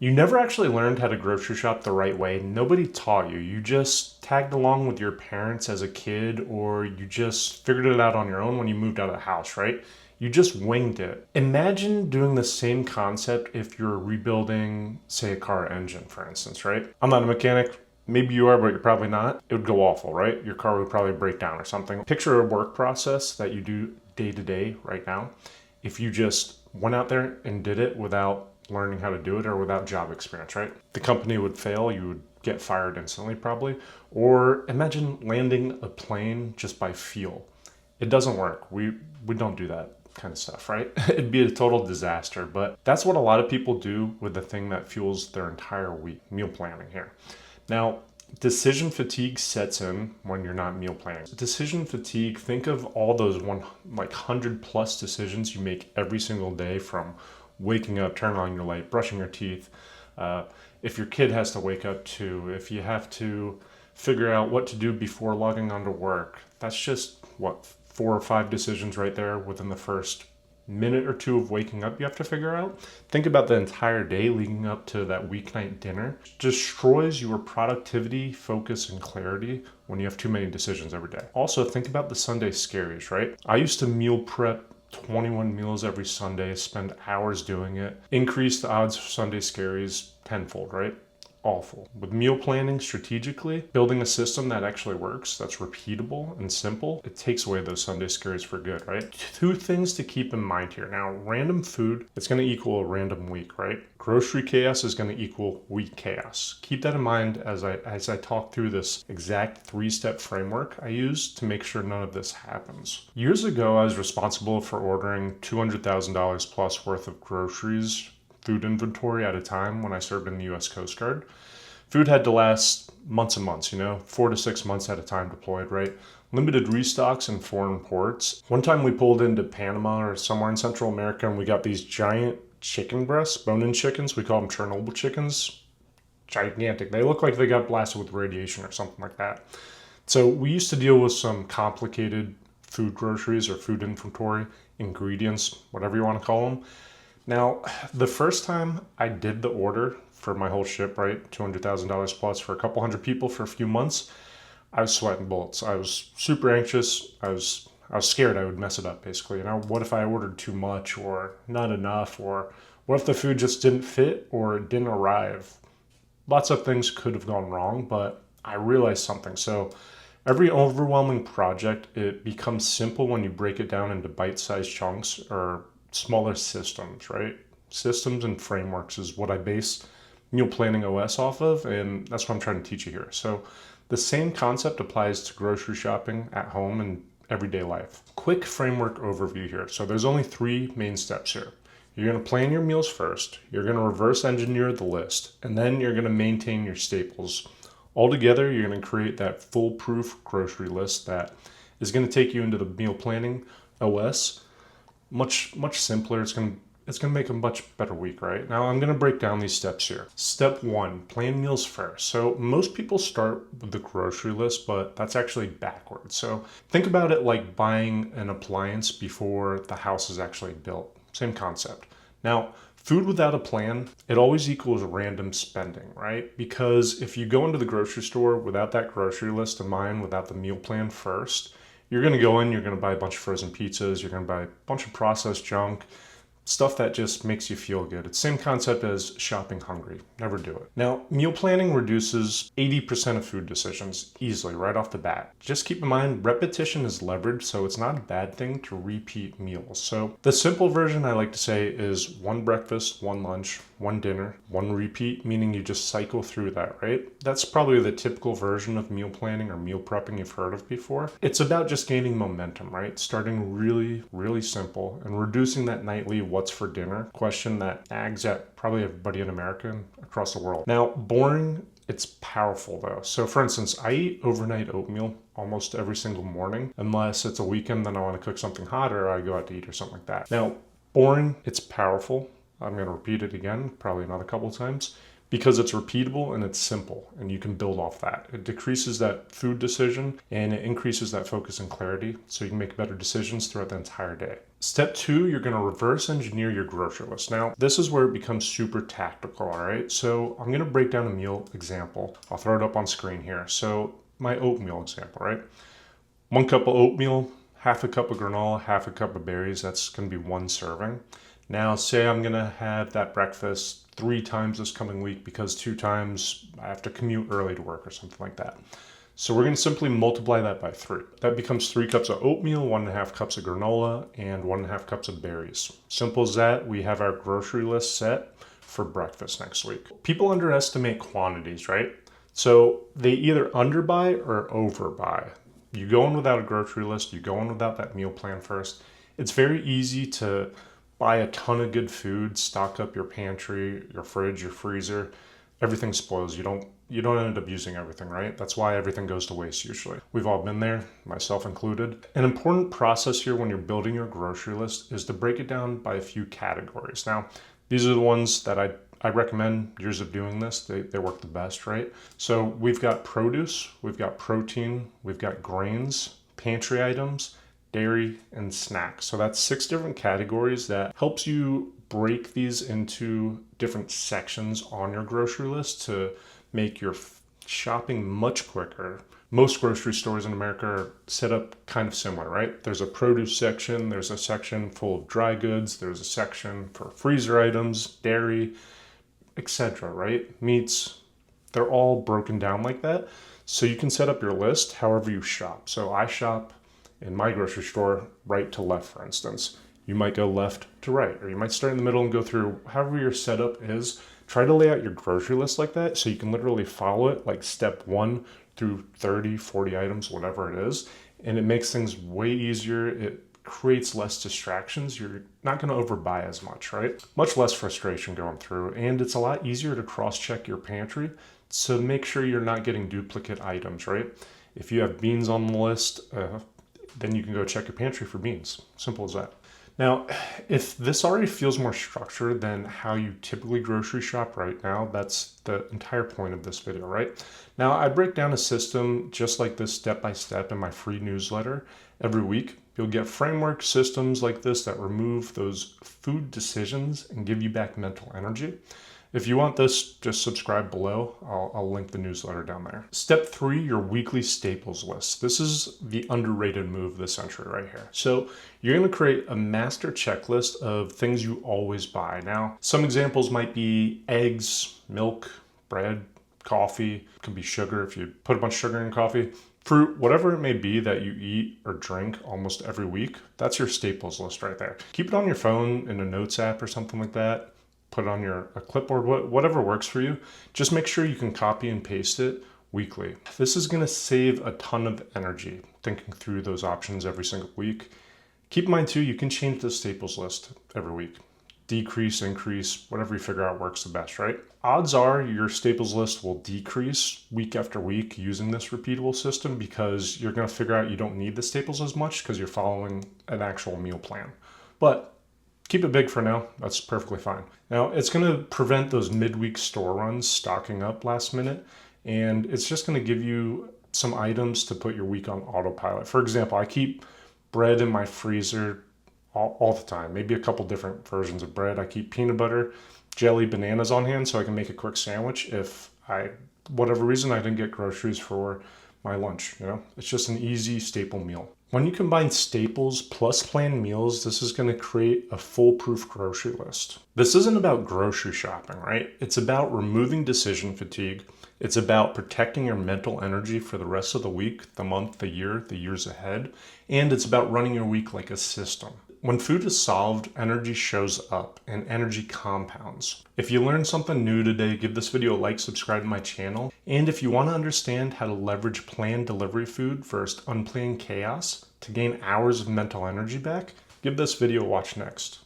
You never actually learned how to grocery shop the right way. Nobody taught you. You just tagged along with your parents as a kid, or you just figured it out on your own when you moved out of the house, right? You just winged it. Imagine doing the same concept if you're rebuilding, say, a car engine, for instance, right? I'm not a mechanic. Maybe you are, but you're probably not. It would go awful, right? Your car would probably break down or something. Picture a work process that you do day to day right now. If you just went out there and did it without learning how to do it or without job experience, right? The company would fail, you would get fired instantly probably. Or imagine landing a plane just by feel. It doesn't work. We don't do that kind of stuff, right? It'd be a total disaster, but that's what a lot of people do with the thing that fuels their entire week, meal planning here. Now, decision fatigue sets in when you're not meal planning. Decision fatigue, think of all those 100 plus decisions you make every single day, from waking up, turning on your light, brushing your teeth. If your kid has to wake up too, if you have to figure out what to do before logging on to work, that's just 4 or 5 decisions right there within the first minute or two of waking up you have to figure out. Think about the entire day leading up to that weeknight dinner. It destroys your productivity, focus, and clarity when you have too many decisions every day. Also, think about the Sunday scaries, right? I used to meal prep 21 meals every Sunday, spend hours doing it, increase the odds of Sunday scaries tenfold, right? Awful. With meal planning strategically, building a system that actually works, that's repeatable and simple, it takes away those Sunday scares for good, right? 2 things to keep in mind here. Now, random food, it's going to equal a random week, right? Grocery chaos is going to equal week chaos. Keep that in mind as I talk through this exact 3-step framework I use to make sure none of this happens. Years ago, I was responsible for ordering $200,000 plus worth of groceries, food inventory at a time when I served in the US Coast Guard. Food had to last months and months, 4 to 6 months at a time deployed, right? Limited restocks in foreign ports. One time we pulled into Panama or somewhere in Central America and we got these giant chicken breasts, bone-in chickens. We call them Chernobyl chickens. Gigantic. They look like they got blasted with radiation or something like that. So we used to deal with some complicated food groceries or food inventory, ingredients, whatever you want to call them. Now, the first time I did the order for my whole ship, right, $200,000 plus for a couple hundred people for a few months, I was sweating bullets. I was super anxious. I was scared I would mess it up, basically. What if I ordered too much or not enough? Or what if the food just didn't fit or it didn't arrive? Lots of things could have gone wrong, but I realized something. So every overwhelming project, it becomes simple when you break it down into bite-sized chunks or smaller systems, right? Systems and frameworks is what I base meal planning OS off of, and that's what I'm trying to teach you here. So the same concept applies to grocery shopping at home and everyday life. Quick framework overview here. So there's only 3 main steps here. You're going to plan your meals first, you're going to reverse engineer the list, and then you're going to maintain your staples. Altogether, you're going to create that foolproof grocery list that is going to take you into the meal planning OS much simpler. It's going to make a much better week, right? Now I'm going to break down these steps here. Step 1, plan meals first. So most people start with the grocery list, but that's actually backwards. So think about it like buying an appliance before the house is actually built. Same concept. Now, food without a plan, it always equals random spending, right? Because if you go into the grocery store without that grocery list in mind, without the meal plan first, you're going to go in, you're going to buy a bunch of frozen pizzas, you're going to buy a bunch of processed junk, stuff that just makes you feel good. It's the same concept as shopping hungry. Never do it. Now, meal planning reduces 80% of food decisions easily right off the bat. Just keep in mind, repetition is leverage, so it's not a bad thing to repeat meals. So the simple version I like to say is 1 breakfast, 1 lunch, 1 dinner, 1 repeat, meaning you just cycle through that, right? That's probably the typical version of meal planning or meal prepping you've heard of before. It's about just gaining momentum, right? Starting really, really simple and reducing that nightly what's for dinner question that nags at probably everybody in America and across the world. Now, boring, it's powerful though. So for instance, I eat overnight oatmeal almost every single morning, unless it's a weekend, then I want to cook something hot or I go out to eat or something like that. Now, boring, it's powerful. I'm going to repeat it again, probably another couple of times, because it's repeatable and it's simple and you can build off that. It decreases that food decision and it increases that focus and clarity so you can make better decisions throughout the entire day. Step two, you're going to reverse engineer your grocery list. Now, this is where it becomes super tactical, all right? So I'm going to break down a meal example. I'll throw it up on screen here. So my oatmeal example, right? 1 cup of oatmeal, half a cup of granola, half a cup of berries. That's going to be 1 serving. Now, say I'm going to have that breakfast 3 times this coming week because 2 times I have to commute early to work or something like that. So we're going to simply multiply that by 3. That becomes 3 cups of oatmeal, 1.5 cups of granola, and 1.5 cups of berries. Simple as that. We have our grocery list set for breakfast next week. People underestimate quantities, right? So they either underbuy or overbuy. You go in without a grocery list, you go in without that meal plan first. It's very easy to buy a ton of good food, stock up your pantry, your fridge, your freezer. Everything spoils. You don't end up using everything, right? That's why everything goes to waste usually. We've all been there, myself included. An important process here when you're building your grocery list is to break it down by a few categories. Now, these are the ones that I recommend years of doing this. They work the best, right? So we've got produce, we've got protein, we've got grains, pantry items, dairy, and snacks. So that's 6 different categories that helps you break these into different sections on your grocery list to make your shopping much quicker. Most grocery stores in America are set up kind of similar, right? There's a produce section, there's a section full of dry goods, there's a section for freezer items, dairy, etc., right? Meats, they're all broken down like that. So you can set up your list however you shop. So I shop in my grocery store right to left, for instance. You might go left to right, or you might start in the middle and go through however your setup is. Try to lay out your grocery list like that so you can literally follow it like step 1 through 30, 40 items, whatever it is. And it makes things way easier. It creates less distractions. You're not going to overbuy as much, right? Much less frustration going through. And it's a lot easier to cross-check your pantry to make sure you're not getting duplicate items, right? If you have beans on the list, then you can go check your pantry for beans. Simple as that. Now, if this already feels more structured than how you typically grocery shop right now, that's the entire point of this video, right? Now, I break down a system just like this step by step in my free newsletter every week. You'll get framework systems like this that remove those food decisions and give you back mental energy. If you want this, just subscribe below. I'll link the newsletter down there. Step 3, your weekly staples list. This is the underrated move of the century right here. So you're going to create a master checklist of things you always buy. Now, some examples might be eggs, milk, bread, coffee. It can be sugar if you put a bunch of sugar in coffee. Fruit, whatever it may be that you eat or drink almost every week, that's your staples list right there. Keep it on your phone in a notes app or something like that. Put it on a clipboard, whatever works for you. Just make sure you can copy and paste it weekly. This is going to save a ton of energy thinking through those options every single week. Keep in mind too, you can change the staples list every week. Decrease, increase, whatever you figure out works the best, right? Odds are your staples list will decrease week after week using this repeatable system because you're going to figure out you don't need the staples as much because you're following an actual meal plan. But keep it big for now. That's perfectly fine. Now, it's going to prevent those midweek store runs stocking up last minute, and it's just going to give you some items to put your week on autopilot. For example, I keep bread in my freezer all the time, maybe a couple different versions of bread. I keep peanut butter, jelly, bananas on hand so I can make a quick sandwich if whatever reason, I didn't get groceries for my lunch. It's just an easy staple meal. When you combine staples plus planned meals, this is going to create a foolproof grocery list. This isn't about grocery shopping, right? It's about removing decision fatigue. It's about protecting your mental energy for the rest of the week, the month, the years ahead. And it's about running your week like a system. When food is solved, energy shows up and energy compounds. If you learned something new today, give this video a like, subscribe to my channel. And if you want to understand how to leverage planned delivery food versus unplanned chaos to gain hours of mental energy back, give this video a watch next.